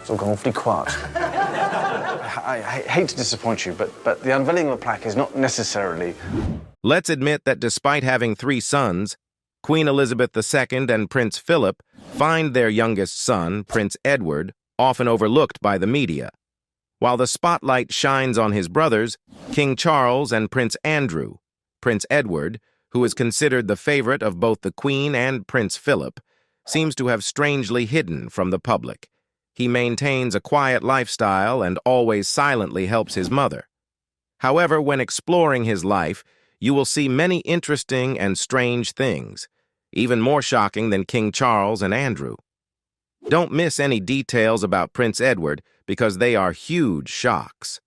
It's all gone awfully quiet. I hate to disappoint you, but the unveiling of a plaque is not necessarily... Let's admit that despite having 3 sons, Queen Elizabeth II and Prince Philip find their youngest son, Prince Edward, often overlooked by the media. While the spotlight shines on his brothers, King Charles and Prince Andrew, Prince Edward, who is considered the favorite of both the Queen and Prince Philip, seems to have strangely hidden from the public. He maintains a quiet lifestyle and always silently helps his mother. However, when exploring his life, you will see many interesting and strange things, even more shocking than King Charles and Andrew. Don't miss any details about Prince Edward because they are huge shocks.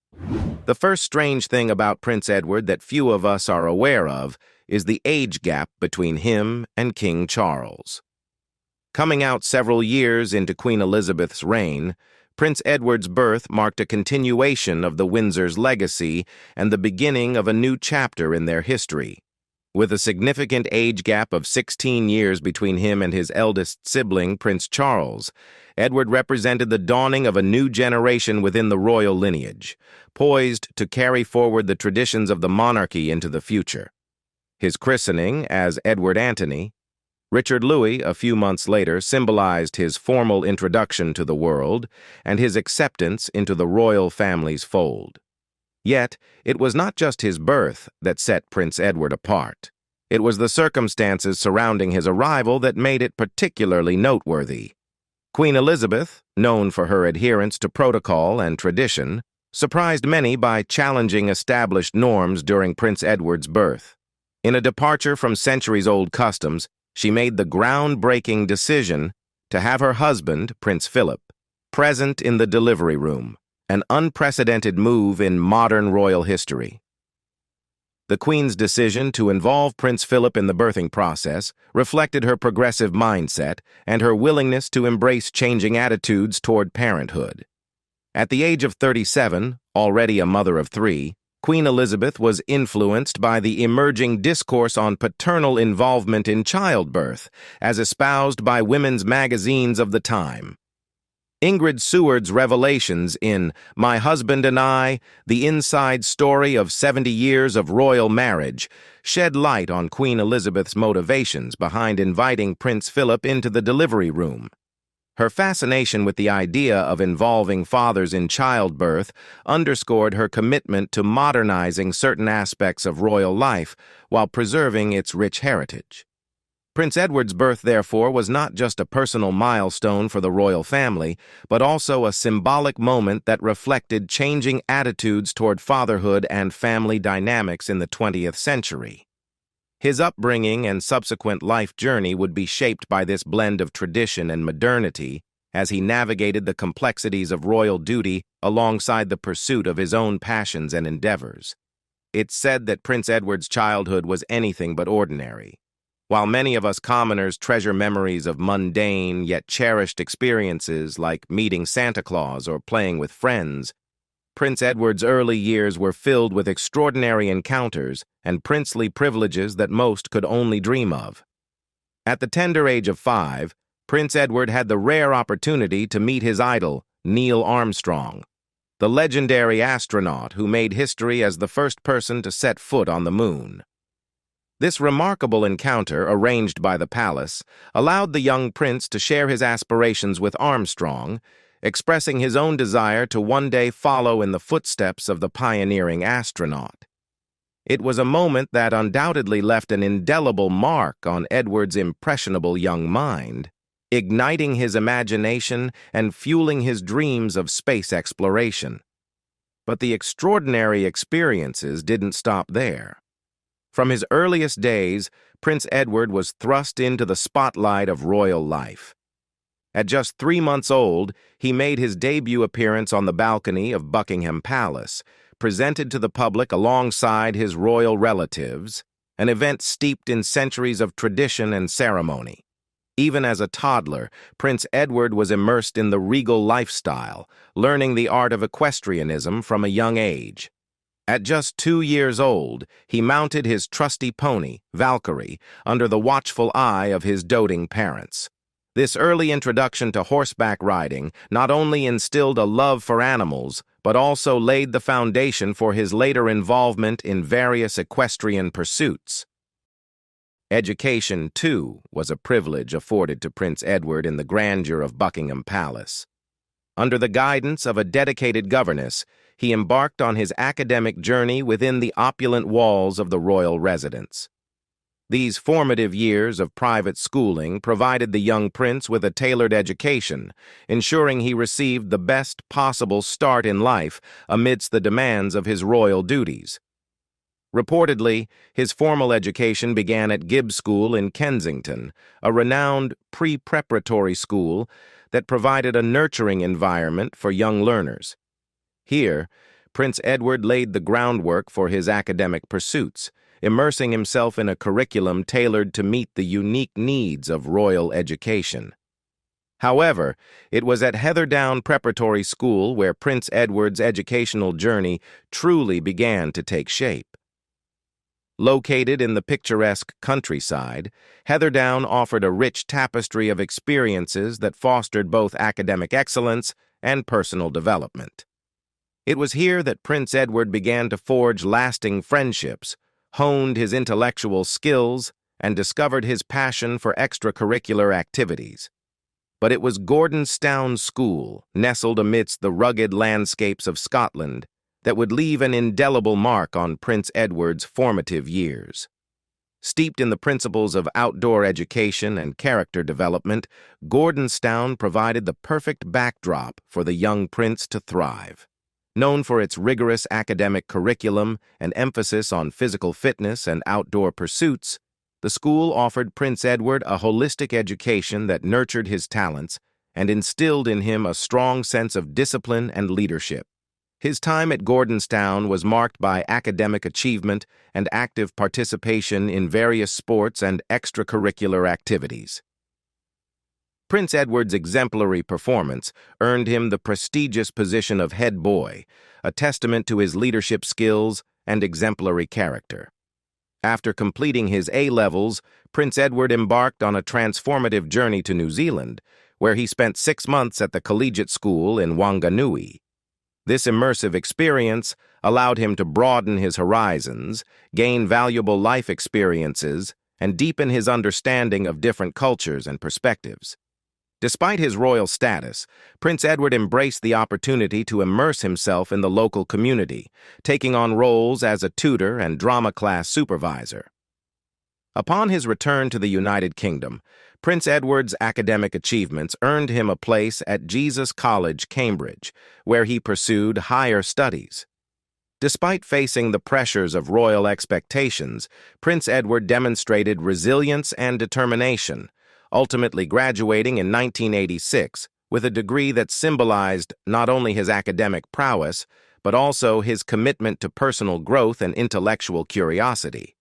The first strange thing about Prince Edward that few of us are aware of is the age gap between him and King Charles. Coming out several years into Queen Elizabeth's reign, Prince Edward's birth marked a continuation of the Windsors' legacy and the beginning of a new chapter in their history. With a significant age gap of 16 years between him and his eldest sibling, Prince Charles, Edward represented the dawning of a new generation within the royal lineage, poised to carry forward the traditions of the monarchy into the future. His christening as Edward Antony, Richard Louis, a few months later, symbolized his formal introduction to the world and his acceptance into the royal family's fold. Yet, it was not just his birth that set Prince Edward apart. It was the circumstances surrounding his arrival that made it particularly noteworthy. Queen Elizabeth, known for her adherence to protocol and tradition, surprised many by challenging established norms during Prince Edward's birth. In a departure from centuries-old customs, she made the groundbreaking decision to have her husband, Prince Philip, present in the delivery room, an unprecedented move in modern royal history. The Queen's decision to involve Prince Philip in the birthing process reflected her progressive mindset and her willingness to embrace changing attitudes toward parenthood. At the age of 37, already a mother of 3, Queen Elizabeth was influenced by the emerging discourse on paternal involvement in childbirth, as espoused by women's magazines of the time. Ingrid Seward's revelations in My Husband and I, The Inside Story of 70 Years of Royal Marriage, shed light on Queen Elizabeth's motivations behind inviting Prince Philip into the delivery room. Her fascination with the idea of involving fathers in childbirth underscored her commitment to modernizing certain aspects of royal life while preserving its rich heritage. Prince Edward's birth, therefore, was not just a personal milestone for the royal family, but also a symbolic moment that reflected changing attitudes toward fatherhood and family dynamics in the 20th century. His upbringing and subsequent life journey would be shaped by this blend of tradition and modernity as he navigated the complexities of royal duty alongside the pursuit of his own passions and endeavors. It's said that Prince Edward's childhood was anything but ordinary. While many of us commoners treasure memories of mundane yet cherished experiences like meeting Santa Claus or playing with friends, Prince Edward's early years were filled with extraordinary encounters and princely privileges that most could only dream of. At the tender age of 5, Prince Edward had the rare opportunity to meet his idol, Neil Armstrong, the legendary astronaut who made history as the first person to set foot on the moon. This remarkable encounter, arranged by the palace, allowed the young prince to share his aspirations with Armstrong, expressing his own desire to one day follow in the footsteps of the pioneering astronaut. It was a moment that undoubtedly left an indelible mark on Edward's impressionable young mind, igniting his imagination and fueling his dreams of space exploration. But the extraordinary experiences didn't stop there. From his earliest days, Prince Edward was thrust into the spotlight of royal life. At just 3 months old, he made his debut appearance on the balcony of Buckingham Palace, presented to the public alongside his royal relatives, an event steeped in centuries of tradition and ceremony. Even as a toddler, Prince Edward was immersed in the regal lifestyle, learning the art of equestrianism from a young age. At just 2 years old, he mounted his trusty pony, Valkyrie, under the watchful eye of his doting parents. This early introduction to horseback riding not only instilled a love for animals, but also laid the foundation for his later involvement in various equestrian pursuits. Education, too, was a privilege afforded to Prince Edward in the grandeur of Buckingham Palace. Under the guidance of a dedicated governess, he embarked on his academic journey within the opulent walls of the royal residence. These formative years of private schooling provided the young prince with a tailored education, ensuring he received the best possible start in life amidst the demands of his royal duties. Reportedly, his formal education began at Gibbs School in Kensington, a renowned pre-preparatory school that provided a nurturing environment for young learners. Here, Prince Edward laid the groundwork for his academic pursuits, immersing himself in a curriculum tailored to meet the unique needs of royal education. However, it was at Heatherdown Preparatory School where Prince Edward's educational journey truly began to take shape. Located in the picturesque countryside, Heatherdown offered a rich tapestry of experiences that fostered both academic excellence and personal development. It was here that Prince Edward began to forge lasting friendships, honed his intellectual skills, and discovered his passion for extracurricular activities. But it was Gordonstoun School, nestled amidst the rugged landscapes of Scotland, that would leave an indelible mark on Prince Edward's formative years. Steeped in the principles of outdoor education and character development, Gordonstoun provided the perfect backdrop for the young prince to thrive. Known for its rigorous academic curriculum and emphasis on physical fitness and outdoor pursuits, the school offered Prince Edward a holistic education that nurtured his talents and instilled in him a strong sense of discipline and leadership. His time at Gordonstoun was marked by academic achievement and active participation in various sports and extracurricular activities. Prince Edward's exemplary performance earned him the prestigious position of head boy, a testament to his leadership skills and exemplary character. After completing his A-levels, Prince Edward embarked on a transformative journey to New Zealand, where he spent 6 months at the collegiate school in Wanganui. This immersive experience allowed him to broaden his horizons, gain valuable life experiences, and deepen his understanding of different cultures and perspectives. Despite his royal status, Prince Edward embraced the opportunity to immerse himself in the local community, taking on roles as a tutor and drama class supervisor. Upon his return to the United Kingdom, Prince Edward's academic achievements earned him a place at Jesus College, Cambridge, where he pursued higher studies. Despite facing the pressures of royal expectations, Prince Edward demonstrated resilience and determination, ultimately graduating in 1986 with a degree that symbolized not only his academic prowess, but also his commitment to personal growth and intellectual curiosity.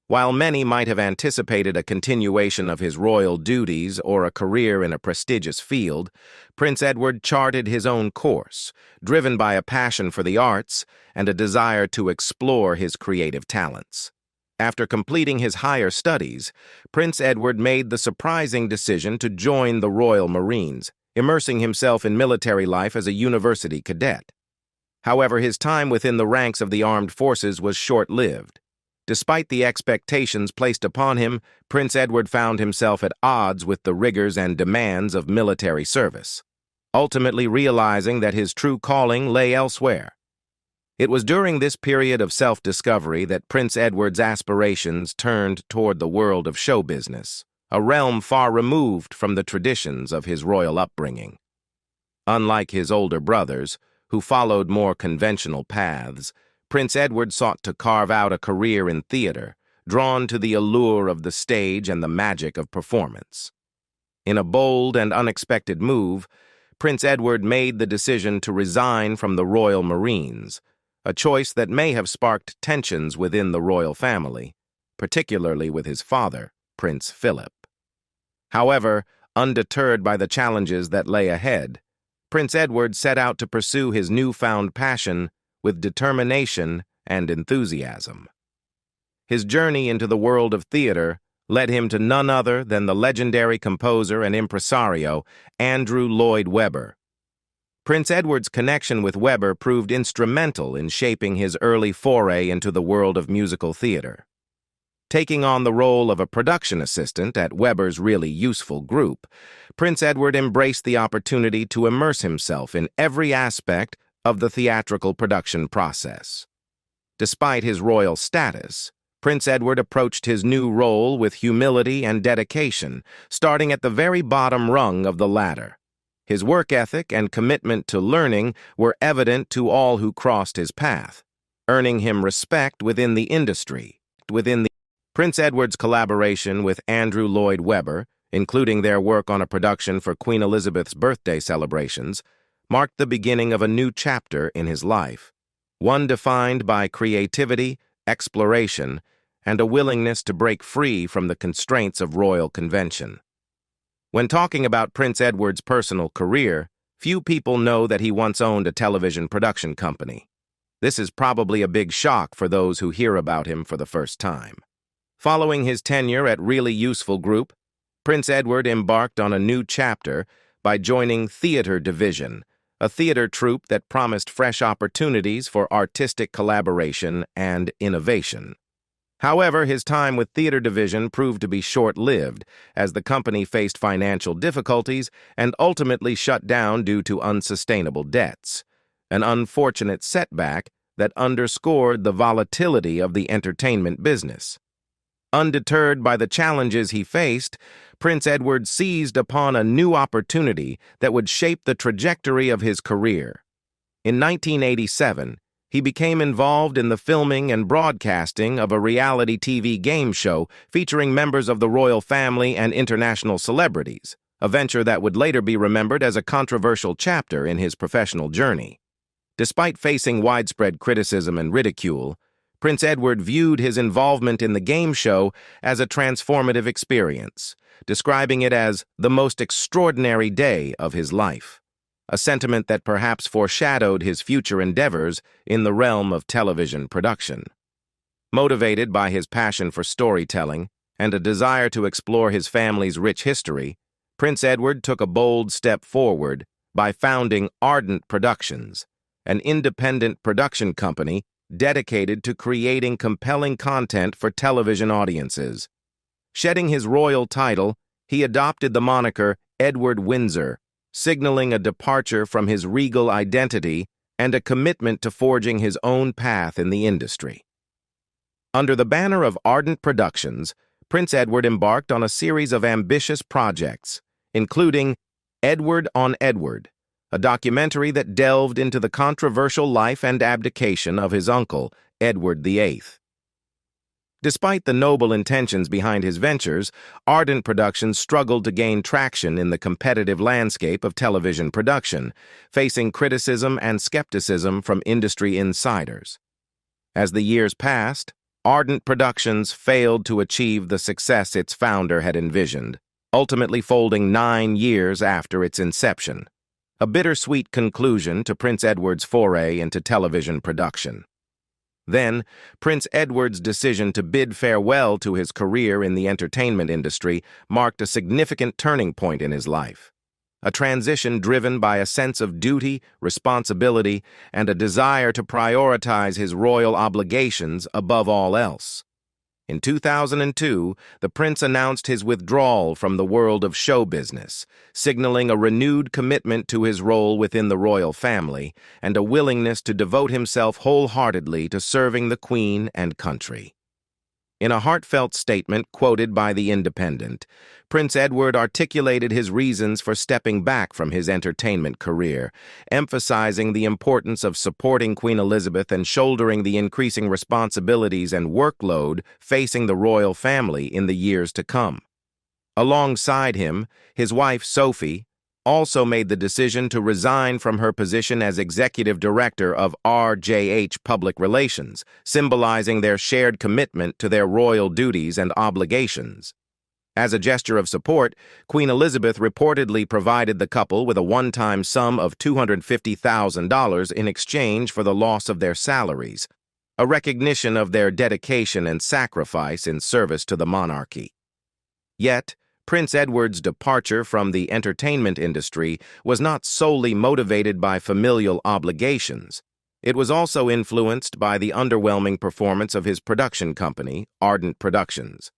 While many might have anticipated a continuation of his royal duties or a career in a prestigious field, Prince Edward charted his own course, driven by a passion for the arts and a desire to explore his creative talents. After completing his higher studies, Prince Edward made the surprising decision to join the Royal Marines, immersing himself in military life as a university cadet. However, his time within the ranks of the armed forces was short-lived. Despite the expectations placed upon him, Prince Edward found himself at odds with the rigors and demands of military service, ultimately realizing that his true calling lay elsewhere. It was during this period of self-discovery that Prince Edward's aspirations turned toward the world of show business, a realm far removed from the traditions of his royal upbringing. Unlike his older brothers, who followed more conventional paths, Prince Edward sought to carve out a career in theater, drawn to the allure of the stage and the magic of performance. In a bold and unexpected move, Prince Edward made the decision to resign from the Royal Marines, a choice that may have sparked tensions within the royal family, particularly with his father, Prince Philip. However, undeterred by the challenges that lay ahead, Prince Edward set out to pursue his newfound passion with determination and enthusiasm. His journey into the world of theater led him to none other than the legendary composer and impresario Andrew Lloyd Webber. Prince Edward's connection with Webber proved instrumental in shaping his early foray into the world of musical theater. Taking on the role of a production assistant at Webber's really useful group, Prince Edward embraced the opportunity to immerse himself in every aspect of the theatrical production process. Despite his royal status, Prince Edward approached his new role with humility and dedication, starting at the very bottom rung of the ladder. His work ethic and commitment to learning were evident to all who crossed his path, earning him respect within the industry. Prince Edward's collaboration with Andrew Lloyd Webber, including their work on a production for Queen Elizabeth's birthday celebrations, marked the beginning of a new chapter in his life, one defined by creativity, exploration, and a willingness to break free from the constraints of royal convention. When talking about Prince Edward's personal career, few people know that he once owned a television production company. This is probably a big shock for those who hear about him for the first time. Following his tenure at Really Useful Group, Prince Edward embarked on a new chapter by joining Theater Division, a theater troupe that promised fresh opportunities for artistic collaboration and innovation. However, his time with Theater Division proved to be short-lived, as the company faced financial difficulties and ultimately shut down due to unsustainable debts, an unfortunate setback that underscored the volatility of the entertainment business. Undeterred by the challenges he faced, Prince Edward seized upon a new opportunity that would shape the trajectory of his career. In 1987, he became involved in the filming and broadcasting of a reality TV game show featuring members of the royal family and international celebrities, a venture that would later be remembered as a controversial chapter in his professional journey. Despite facing widespread criticism and ridicule, Prince Edward viewed his involvement in the game show as a transformative experience, describing it as the most extraordinary day of his life, a sentiment that perhaps foreshadowed his future endeavors in the realm of television production. Motivated by his passion for storytelling and a desire to explore his family's rich history, Prince Edward took a bold step forward by founding Ardent Productions, an independent production company dedicated to creating compelling content for television audiences. Shedding his royal title, he adopted the moniker Edward Windsor, signaling a departure from his regal identity and a commitment to forging his own path in the industry. Under the banner of Ardent Productions, Prince Edward embarked on a series of ambitious projects, including Edward on Edward, a documentary that delved into the controversial life and abdication of his uncle, Edward VIII. Despite the noble intentions behind his ventures, Ardent Productions struggled to gain traction in the competitive landscape of television production, facing criticism and skepticism from industry insiders. As the years passed, Ardent Productions failed to achieve the success its founder had envisioned, ultimately folding 9 years after its inception. A bittersweet conclusion to Prince Edward's foray into television production. Then, Prince Edward's decision to bid farewell to his career in the entertainment industry marked a significant turning point in his life, a transition driven by a sense of duty, responsibility, and a desire to prioritize his royal obligations above all else. In 2002, the prince announced his withdrawal from the world of show business, signaling a renewed commitment to his role within the royal family and a willingness to devote himself wholeheartedly to serving the Queen and country. In a heartfelt statement quoted by The Independent, Prince Edward articulated his reasons for stepping back from his entertainment career, emphasizing the importance of supporting Queen Elizabeth and shouldering the increasing responsibilities and workload facing the royal family in the years to come. Alongside him, his wife Sophie also made the decision to resign from her position as executive director of RJH Public Relations, symbolizing their shared commitment to their royal duties and obligations. As a gesture of support, Queen Elizabeth reportedly provided the couple with a one-time sum of $250,000 in exchange for the loss of their salaries, a recognition of their dedication and sacrifice in service to the monarchy. Yet, Prince Edward's departure from the entertainment industry was not solely motivated by familial obligations. It was also influenced by the underwhelming performance of his production company, Ardent Productions.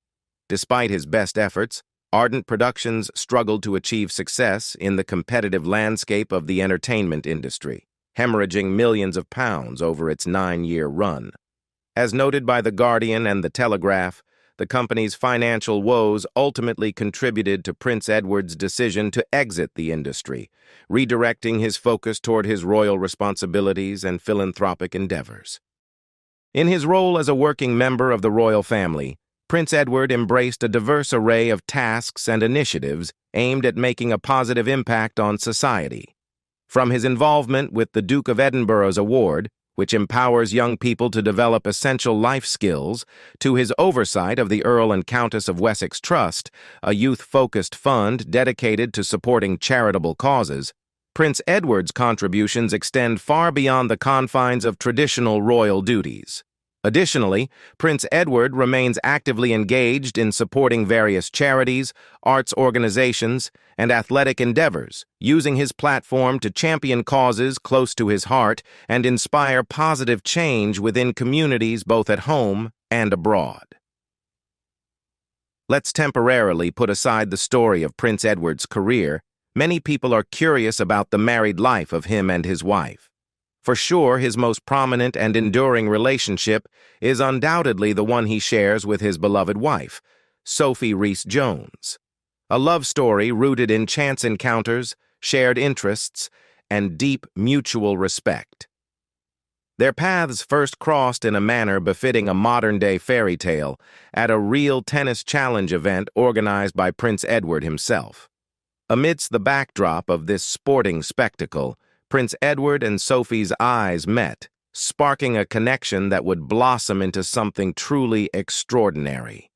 Despite his best efforts, Ardent Productions struggled to achieve success in the competitive landscape of the entertainment industry, hemorrhaging millions of pounds over its 9-year run. As noted by The Guardian and The Telegraph, the company's financial woes ultimately contributed to Prince Edward's decision to exit the industry, redirecting his focus toward his royal responsibilities and philanthropic endeavors. In his role as a working member of the royal family, Prince Edward embraced a diverse array of tasks and initiatives aimed at making a positive impact on society. From his involvement with the Duke of Edinburgh's award, which empowers young people to develop essential life skills, to his oversight of the Earl and Countess of Wessex Trust, a youth-focused fund dedicated to supporting charitable causes, Prince Edward's contributions extend far beyond the confines of traditional royal duties. Additionally, Prince Edward remains actively engaged in supporting various charities, arts organizations, and athletic endeavors, using his platform to champion causes close to his heart and inspire positive change within communities both at home and abroad. Let's temporarily put aside the story of Prince Edward's career. Many people are curious about the married life of him and his wife. For sure, his most prominent and enduring relationship is undoubtedly the one he shares with his beloved wife, Sophie Rhys-Jones. A love story rooted in chance encounters, shared interests, and deep mutual respect. Their paths first crossed in a manner befitting a modern-day fairy tale at a real tennis challenge event organized by Prince Edward himself. Amidst the backdrop of this sporting spectacle, Prince Edward and Sophie's eyes met, sparking a connection that would blossom into something truly extraordinary.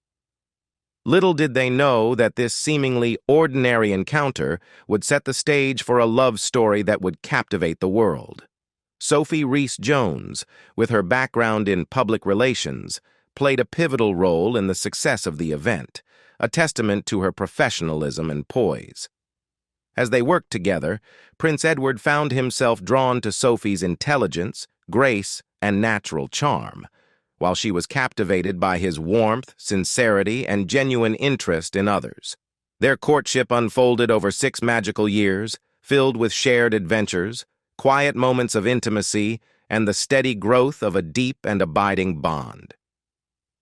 Little did they know that this seemingly ordinary encounter would set the stage for a love story that would captivate the world. Sophie Rhys-Jones, with her background in public relations, played a pivotal role in the success of the event, a testament to her professionalism and poise. As they worked together, Prince Edward found himself drawn to Sophie's intelligence, grace, and natural charm, while she was captivated by his warmth, sincerity, and genuine interest in others. Their courtship unfolded over 6 magical years, filled with shared adventures, quiet moments of intimacy, and the steady growth of a deep and abiding bond.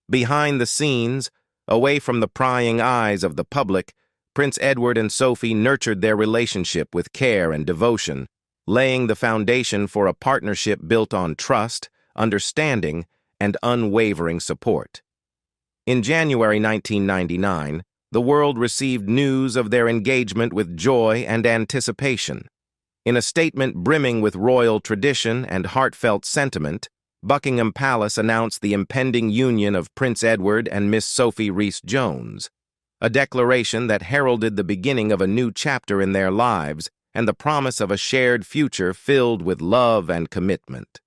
Behind the scenes, away from the prying eyes of the public, Prince Edward and Sophie nurtured their relationship with care and devotion, laying the foundation for a partnership built on trust, understanding, and unwavering support. In January 1999, the world received news of their engagement with joy and anticipation. In a statement brimming with royal tradition and heartfelt sentiment, Buckingham Palace announced the impending union of Prince Edward and Miss Sophie Rhys-Jones, a declaration that heralded the beginning of a new chapter in their lives and the promise of a shared future filled with love and commitment.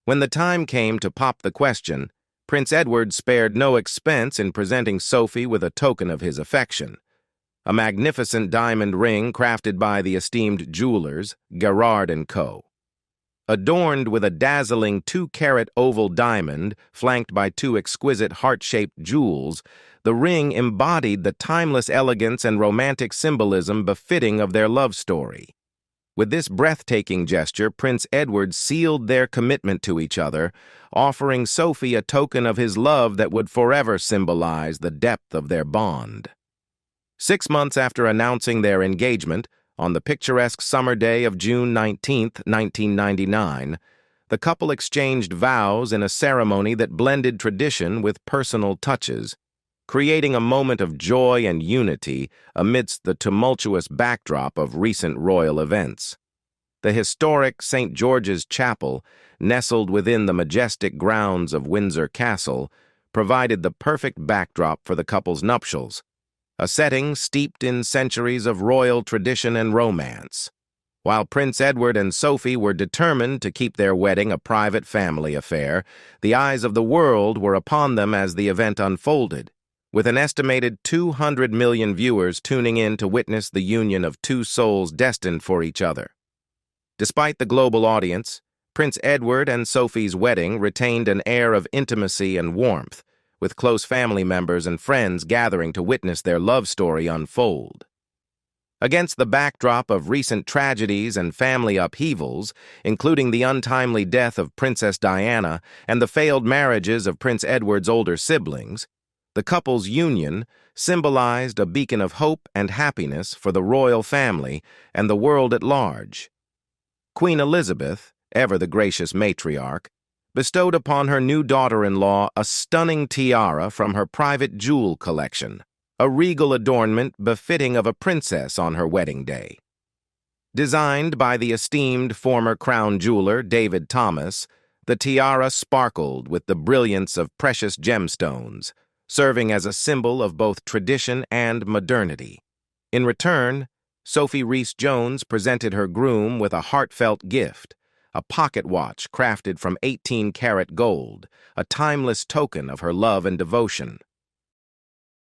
When the time came to pop the question, Prince Edward spared no expense in presenting Sophie with a token of his affection, a magnificent diamond ring crafted by the esteemed jewelers, Gerard & Co. Adorned with a dazzling 2-carat oval diamond flanked by 2 exquisite heart-shaped jewels, the ring embodied the timeless elegance and romantic symbolism befitting of their love story. With this breathtaking gesture, Prince Edward sealed their commitment to each other, offering Sophie a token of his love that would forever symbolize the depth of their bond. 6 months after announcing their engagement, on the picturesque summer day of June 19, 1999, the couple exchanged vows in a ceremony that blended tradition with personal touches, creating a moment of joy and unity amidst the tumultuous backdrop of recent royal events. The historic St. George's Chapel, nestled within the majestic grounds of Windsor Castle, provided the perfect backdrop for the couple's nuptials, a setting steeped in centuries of royal tradition and romance. While Prince Edward and Sophie were determined to keep their wedding a private family affair, the eyes of the world were upon them as the event unfolded. with an estimated 200 million viewers tuning in to witness the union of two souls destined for each other. Despite the global audience, Prince Edward and Sophie's wedding retained an air of intimacy and warmth, with close family members and friends gathering to witness their love story unfold. Against the backdrop of recent tragedies and family upheavals, including the untimely death of Princess Diana and the failed marriages of Prince Edward's older siblings, the couple's union symbolized a beacon of hope and happiness for the royal family and the world at large. Queen Elizabeth, ever the gracious matriarch, bestowed upon her new daughter-in-law a stunning tiara from her private jewel collection, a regal adornment befitting of a princess on her wedding day. Designed by the esteemed former crown jeweler David Thomas, the tiara sparkled with the brilliance of precious gemstones, serving as a symbol of both tradition and modernity. In return, Sophie Rhys-Jones presented her groom with a heartfelt gift, a pocket watch crafted from 18-karat gold, a timeless token of her love and devotion.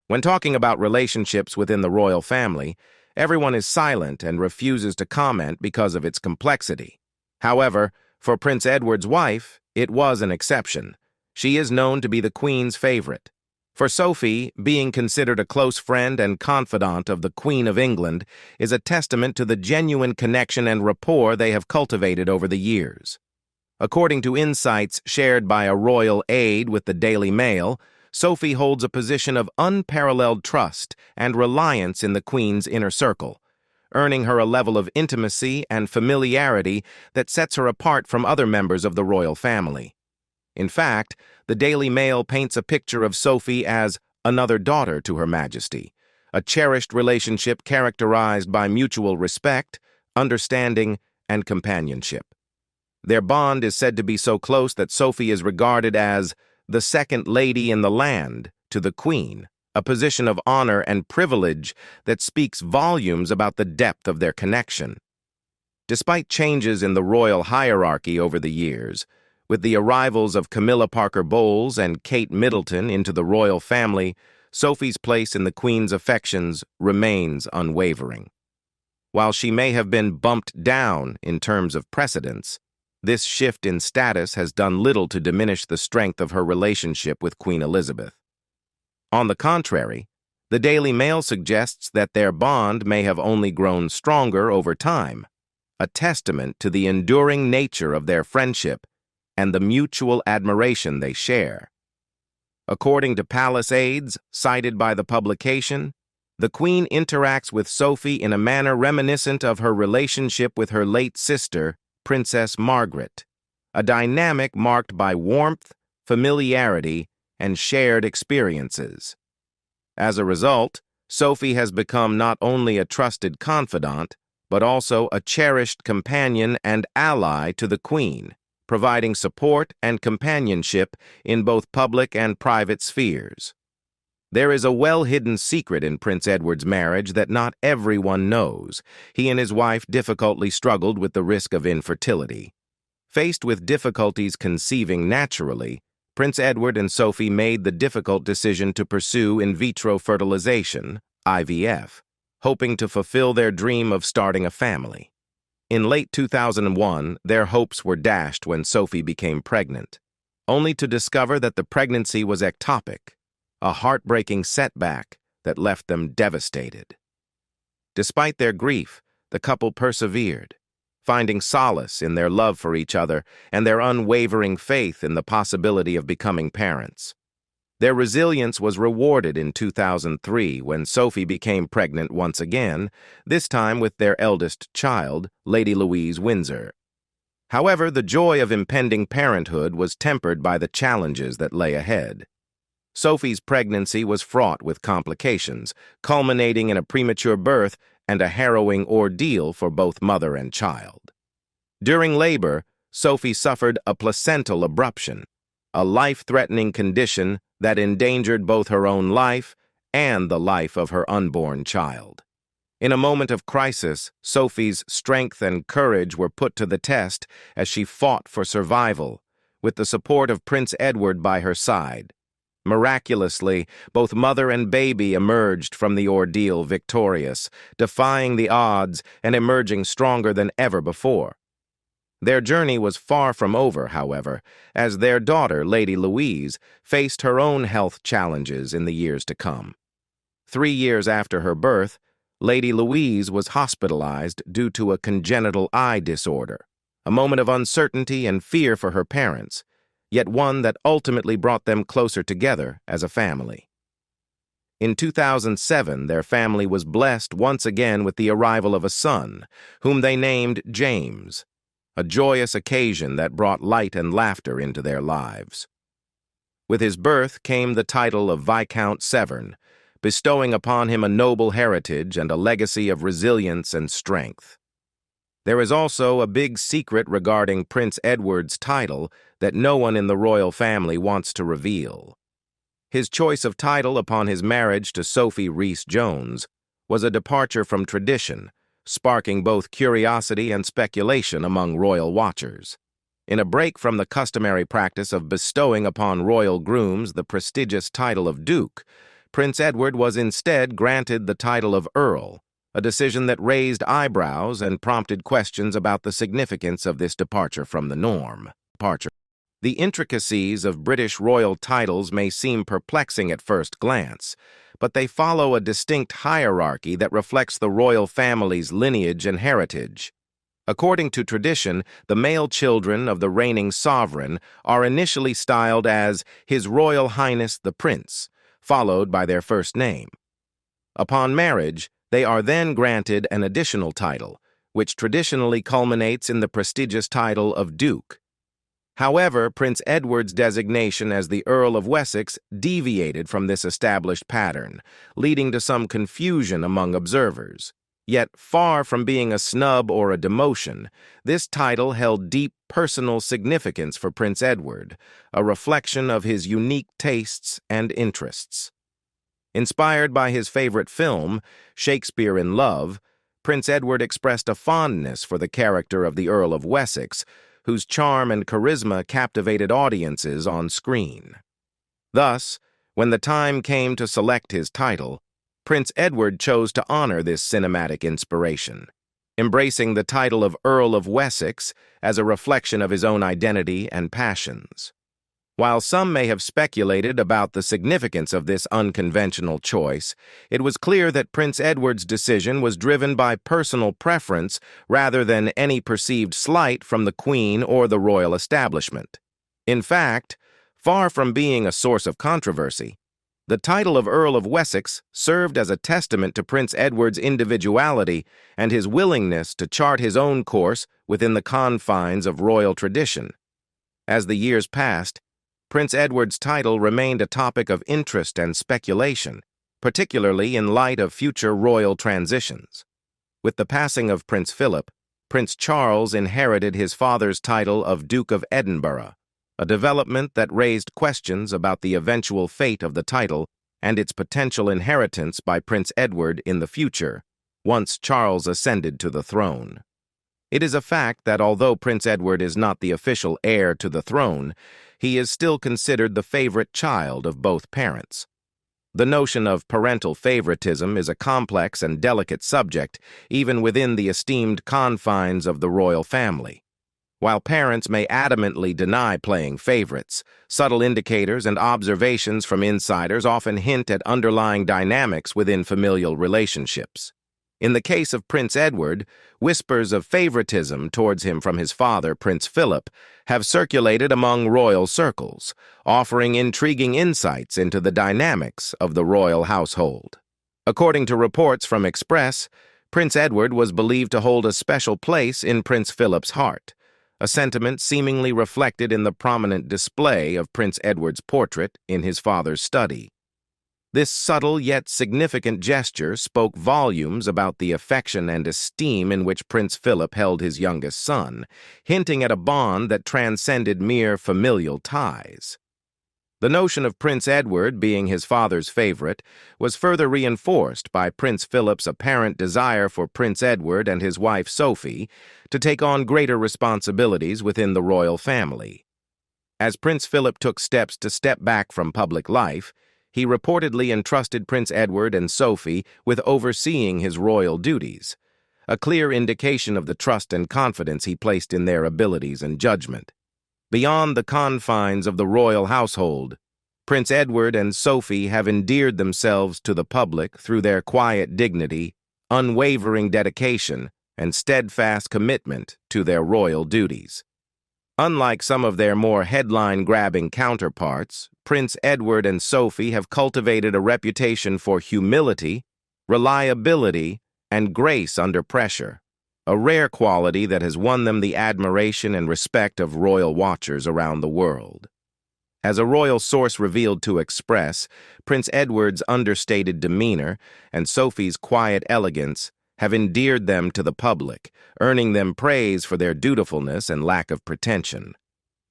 When talking about relationships within the royal family, everyone is silent and refuses to comment because of its complexity. However, for Prince Edward's wife, it was an exception. She is known to be the Queen's favorite. For Sophie, being considered a close friend and confidant of the Queen of England is a testament to the genuine connection and rapport they have cultivated over the years. According to insights shared by a royal aide with the Daily Mail, Sophie holds a position of unparalleled trust and reliance in the Queen's inner circle, earning her a level of intimacy and familiarity that sets her apart from other members of the royal family. In fact, the Daily Mail paints a picture of Sophie as another daughter to Her Majesty, a cherished relationship characterized by mutual respect, understanding, and companionship. Their bond is said to be so close that Sophie is regarded as the second lady in the land to the Queen, a position of honor and privilege that speaks volumes about the depth of their connection. Despite changes in the royal hierarchy over the years, with the arrivals of Camilla Parker Bowles and Kate Middleton into the royal family, Sophie's place in the Queen's affections remains unwavering. While she may have been bumped down in terms of precedence, this shift in status has done little to diminish the strength of her relationship with Queen Elizabeth. On the contrary, the Daily Mail suggests that their bond may have only grown stronger over time, a testament to the enduring nature of their friendship and the mutual admiration they share. According to palace aides cited by the publication, the Queen interacts with Sophie in a manner reminiscent of her relationship with her late sister, Princess Margaret, a dynamic marked by warmth, familiarity, and shared experiences. As a result, Sophie has become not only a trusted confidant, but also a cherished companion and ally to the Queen, providing support and companionship in both public and private spheres. There is a well-hidden secret in Prince Edward's marriage that not everyone knows. He and his wife difficultly struggled with the risk of infertility. Faced with difficulties conceiving naturally, Prince Edward and Sophie made the difficult decision to pursue in vitro fertilization, IVF, hoping to fulfill their dream of starting a family. In late 2001, their hopes were dashed when Sophie became pregnant, only to discover that the pregnancy was ectopic, a heartbreaking setback that left them devastated. Despite their grief, the couple persevered, finding solace in their love for each other and their unwavering faith in the possibility of becoming parents. Their resilience was rewarded in 2003 when Sophie became pregnant once again, this time with their eldest child, Lady Louise Windsor. However, the joy of impending parenthood was tempered by the challenges that lay ahead. Sophie's pregnancy was fraught with complications, culminating in a premature birth and a harrowing ordeal for both mother and child. During labor, Sophie suffered a placental abruption, a life-threatening condition that endangered both her own life and the life of her unborn child. In a moment of crisis, Sophie's strength and courage were put to the test as she fought for survival, with the support of Prince Edward by her side. Miraculously, both mother and baby emerged from the ordeal victorious, defying the odds and emerging stronger than ever before. Their journey was far from over, however, as their daughter, Lady Louise, faced her own health challenges in the years to come. 3 years after her birth, Lady Louise was hospitalized due to a congenital eye disorder, a moment of uncertainty and fear for her parents, yet one that ultimately brought them closer together as a family. In 2007, their family was blessed once again with the arrival of a son, whom they named James, a joyous occasion that brought light and laughter into their lives. With his birth came the title of Viscount Severn, bestowing upon him a noble heritage and a legacy of resilience and strength. There is also a big secret regarding Prince Edward's title that no one in the royal family wants to reveal. His choice of title upon his marriage to Sophie Rhys-Jones was a departure from tradition, sparking both curiosity and speculation among royal watchers. In a break from the customary practice of bestowing upon royal grooms the prestigious title of Duke, Prince Edward was instead granted the title of Earl, a decision that raised eyebrows and prompted questions about the significance of this departure from the norm. The intricacies of British royal titles may seem perplexing at first glance, but they follow a distinct hierarchy that reflects the royal family's lineage and heritage. According to tradition, the male children of the reigning sovereign are initially styled as His Royal Highness the Prince, followed by their first name. Upon marriage, they are then granted an additional title, which traditionally culminates in the prestigious title of Duke. However, Prince Edward's designation as the Earl of Wessex deviated from this established pattern, leading to some confusion among observers. Yet, far from being a snub or a demotion, this title held deep personal significance for Prince Edward, a reflection of his unique tastes and interests. Inspired by his favorite film, Shakespeare in Love, Prince Edward expressed a fondness for the character of the Earl of Wessex, whose charm and charisma captivated audiences on screen. Thus, when the time came to select his title, Prince Edward chose to honor this cinematic inspiration, embracing the title of Earl of Wessex as a reflection of his own identity and passions. While some may have speculated about the significance of this unconventional choice, it was clear that Prince Edward's decision was driven by personal preference rather than any perceived slight from the Queen or the royal establishment. In fact, far from being a source of controversy, the title of Earl of Wessex served as a testament to Prince Edward's individuality and his willingness to chart his own course within the confines of royal tradition. As the years passed, Prince Edward's title remained a topic of interest and speculation, particularly in light of future royal transitions. With the passing of Prince Philip, Prince Charles inherited his father's title of Duke of Edinburgh, a development that raised questions about the eventual fate of the title and its potential inheritance by Prince Edward in the future, once Charles ascended to the throne. It is a fact that although Prince Edward is not the official heir to the throne, he is still considered the favorite child of both parents. The notion of parental favoritism is a complex and delicate subject, even within the esteemed confines of the royal family. While parents may adamantly deny playing favorites, subtle indicators and observations from insiders often hint at underlying dynamics within familial relationships. In the case of Prince Edward, whispers of favoritism towards him from his father, Prince Philip, have circulated among royal circles, offering intriguing insights into the dynamics of the royal household. According to reports from Express, Prince Edward was believed to hold a special place in Prince Philip's heart, a sentiment seemingly reflected in the prominent display of Prince Edward's portrait in his father's study. This subtle yet significant gesture spoke volumes about the affection and esteem in which Prince Philip held his youngest son, hinting at a bond that transcended mere familial ties. The notion of Prince Edward being his father's favorite was further reinforced by Prince Philip's apparent desire for Prince Edward and his wife Sophie to take on greater responsibilities within the royal family. As Prince Philip took steps to step back from public life, he reportedly entrusted Prince Edward and Sophie with overseeing his royal duties, a clear indication of the trust and confidence he placed in their abilities and judgment. Beyond the confines of the royal household, Prince Edward and Sophie have endeared themselves to the public through their quiet dignity, unwavering dedication, and steadfast commitment to their royal duties. Unlike some of their more headline-grabbing counterparts, Prince Edward and Sophie have cultivated a reputation for humility, reliability, and grace under pressure, a rare quality that has won them the admiration and respect of royal watchers around the world. As a royal source revealed to Express, Prince Edward's understated demeanor and Sophie's quiet elegance have endeared them to the public, earning them praise for their dutifulness and lack of pretension.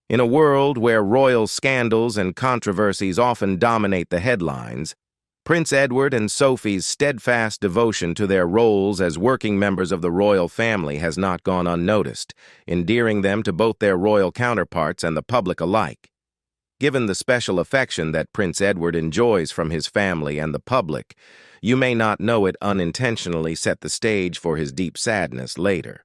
In a world where royal scandals and controversies often dominate the headlines, Prince Edward and Sophie's steadfast devotion to their roles as working members of the royal family has not gone unnoticed, endearing them to both their royal counterparts and the public alike. Given the special affection that Prince Edward enjoys from his family and the public, you may not know it unintentionally set the stage for his deep sadness later.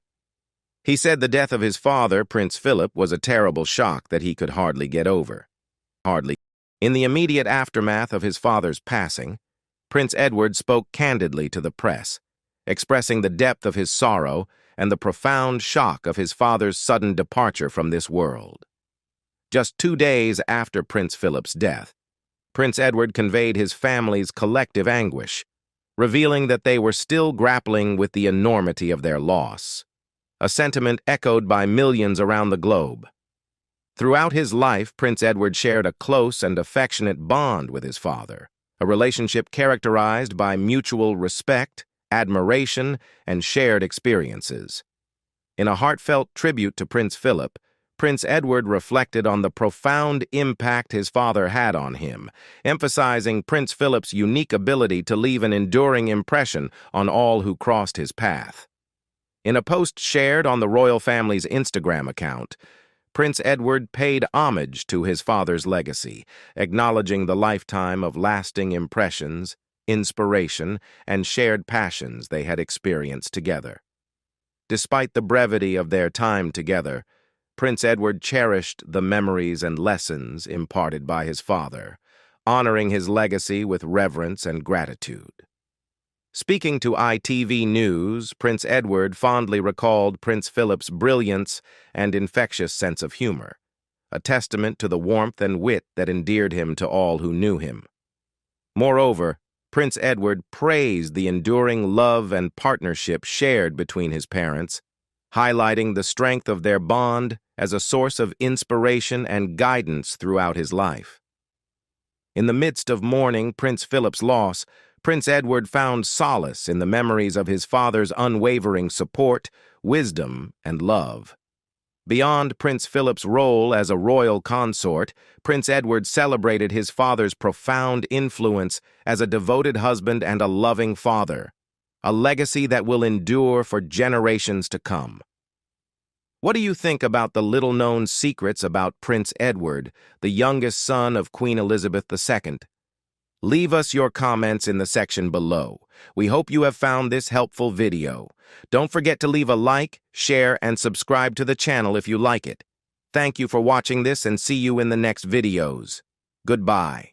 He said the death of his father, Prince Philip, was a terrible shock that he could hardly get over. In the immediate aftermath of his father's passing, Prince Edward spoke candidly to the press, expressing the depth of his sorrow and the profound shock of his father's sudden departure from this world. Just 2 days after Prince Philip's death, Prince Edward conveyed his family's collective anguish, revealing that they were still grappling with the enormity of their loss, a sentiment echoed by millions around the globe. Throughout his life, Prince Edward shared a close and affectionate bond with his father, a relationship characterized by mutual respect, admiration, and shared experiences. In a heartfelt tribute to Prince Philip, Prince Edward reflected on the profound impact his father had on him, emphasizing Prince Philip's unique ability to leave an enduring impression on all who crossed his path. In a post shared on the royal family's Instagram account, Prince Edward paid homage to his father's legacy, acknowledging the lifetime of lasting impressions, inspiration, and shared passions they had experienced together. Despite the brevity of their time together, Prince Edward cherished the memories and lessons imparted by his father, honoring his legacy with reverence and gratitude. Speaking to ITV News, Prince Edward fondly recalled Prince Philip's brilliance and infectious sense of humor, a testament to the warmth and wit that endeared him to all who knew him. Moreover, Prince Edward praised the enduring love and partnership shared between his parents, highlighting the strength of their bond as a source of inspiration and guidance throughout his life. In the midst of mourning Prince Philip's loss, Prince Edward found solace in the memories of his father's unwavering support, wisdom, and love. Beyond Prince Philip's role as a royal consort, Prince Edward celebrated his father's profound influence as a devoted husband and a loving father, a legacy that will endure for generations to come. What do you think about the little-known secrets about Prince Edward, the youngest son of Queen Elizabeth II? Leave us your comments in the section below. We hope you have found this helpful video. Don't forget to leave a like, share, and subscribe to the channel if you like it. Thank you for watching this and see you in the next videos. Goodbye.